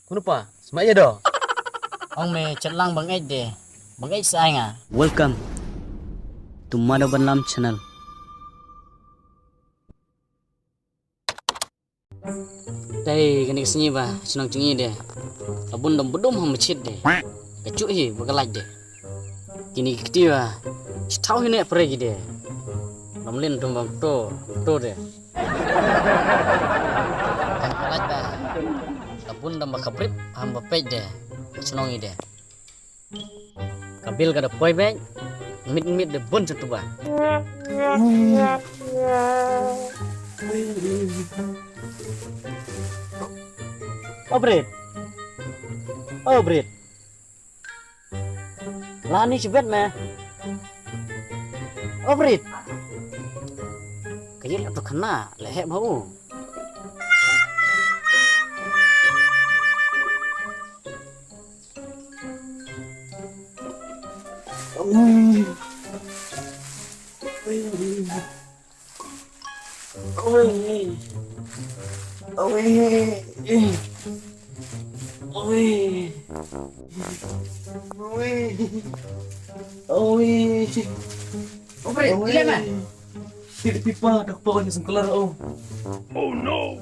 Kuno pa, semaya do. Ông mày chật lăng bằng ếch để bằng ếch sai à? Welcome to Madhavan Lam channel. Đây cái này sini ba, senang cungi deh. Abun dom bedom ham macet deh. Kecu hi bagalaj deh. Kini kita ba, tahu ini apa lagi deh. Namlin dom bang to deh. Bagalaj ba, abun dom bakaprip ham bapej deh. Senang deh. Kabil kada poi bang, mit deh bon cutu ba. Oh Brit, lani cepet meh. Oh Brit, kayaknya tuh kena lehek bau. Brit, gila mah. Tidak pipa, dak pokoknya sengkelar oh. Oh no!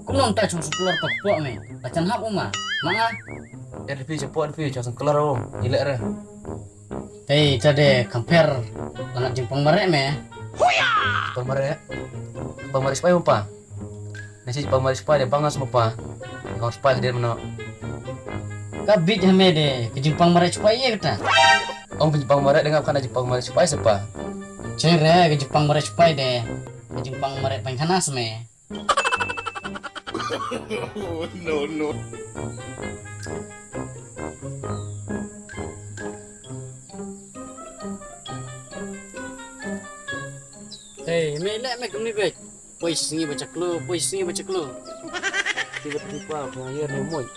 Kumong tak cuma sekeluar tok pok meh. Bacan hap umah, manga. RV cepot RV jangan sengkelar oh. Ilek re. Tei tade compare langat jengpang marek meh. Pamare supaya apa? Nasi pamare supaya dia bangas apa? Kau supaya dia mana? Kabit hame de ke jengpang marek supaya kata. Om Jepang Maret dengan kan Jepang Maret supaya siapa? Cere ke jengpang marek supaya de. Ke jengpang marek pangkanas meh. No. Hei, melek mek ni bet. Pois singi baca klu. Tiba-tiba pengalir nemoi.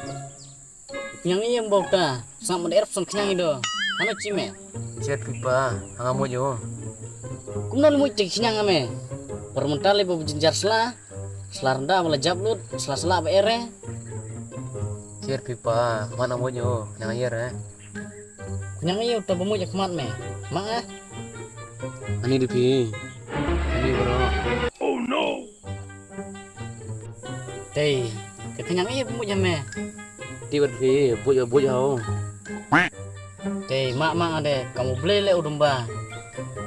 Yang ini yang bau ta. Sama daerah son kenyang itu. Ano cime? Cet pipa, hangamu yo. Kumnal mu cek kenyang ame. Permentale bu jenjar sela rendah malah jablut, sela ba ere. Cet pipa, mana mo yo? Nangayar Kenyang iyo ta bamu jak mat me. Mak ah. Ani dipi. Ani bro. Oh no! Tei, kenyang iyo bamu jame. Tiba-tiba buja oh. Tei, mak ade, kamu beli le udumba.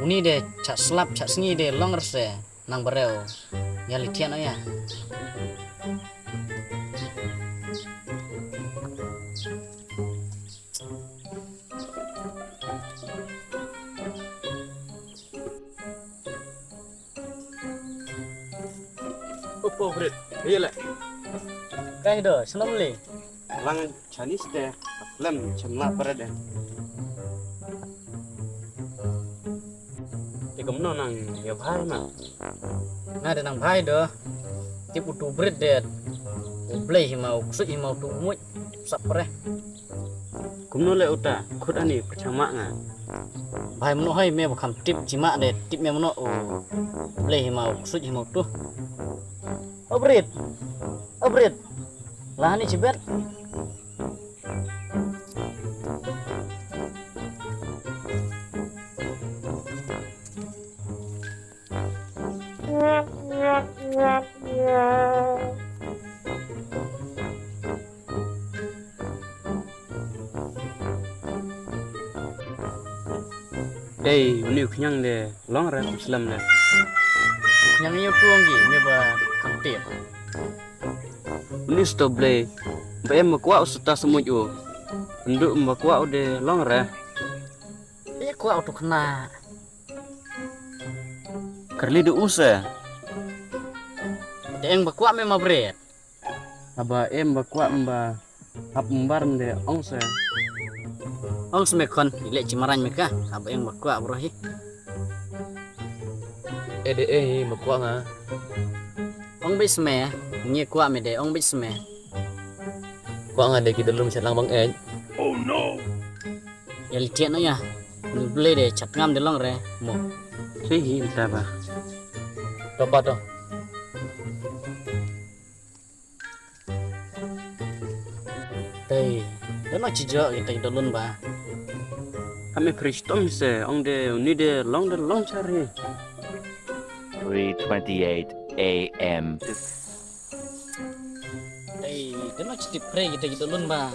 Uni de cak selap cak sengi de longers de nang bereu. Ya litian ya. Opo Brit. Iya le. Kai do, senam le. Lang Chinese deh, lem cemla pada deh. Tiga nang ya bahai mah. Nah de nang bhai do. Tip utu brit de. Ublei himau kusut himau tu muj. Sap pre. Kumno le uta, kut ani percama nga. Bhai meno hoi me bakam tip cima de. Tip me meno ublei himau kusut himau tu. Oh Brit. Lah ni cibet. Hey, uni kenyang deh, long rem Islam deh. Yang iyo tuang gi me ba kam tip. Uni stoble, bayam makwa usuta semut yo. Nduk makwa udah long rem. Iya ku auto kena. Kerli du usa. De eng bakwa me ma bret. Aba makwa mba, ap mbar deh ongsa. Ong semekon ile cimaran meka. Aba eng bakwa bro hi. EDE makwa nga. Ong bis me, ngie kwa me de ong bis me. Kwa nga de kita belum chat lang bang ed. Oh no! Ya litian no ya. Ni beli de chat ngam de long re mo. Sih, kita bah. Dapat to. Tây, đó là chỉ cho cái tay đó luôn ba. Kami Kristom se ong de uni de long cari. 3:28 a.m. Tây, đó là chỉ pray cái tay đó luôn ba.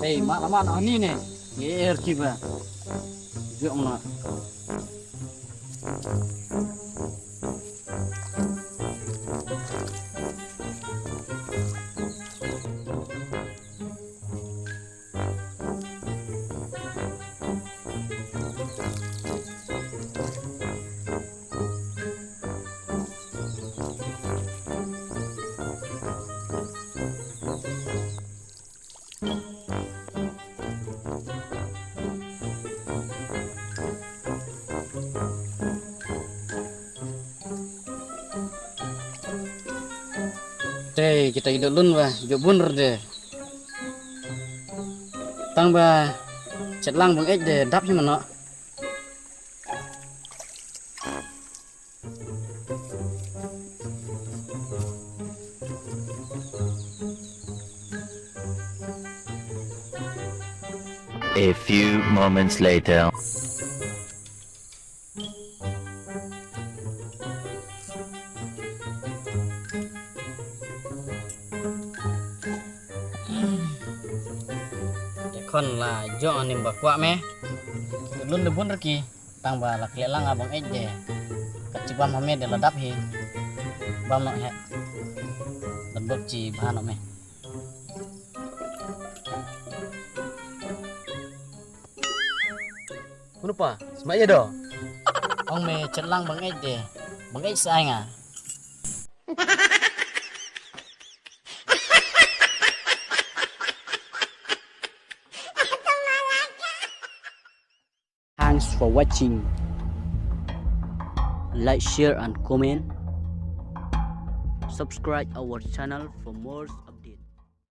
Hey, mana ini nih? Ger kiba. Jom nak. Teh, kita hidup lun ba, hidup bener deh. Tang ba, cet lang bang deh, dap sih mana? A few moments later. Kon là do anh em bạc quạ mẹ, luôn được bốn ki, tang ba là kẹt lang abang deh, kacip bam hame de ladap hi, bam nak he, dan bab ci bahan me. Kenapa? Semaknya dah. Ông me cet lang bang deh, bang sai ngah. Thanks for watching. Like, share and comment. Subscribe our channel for more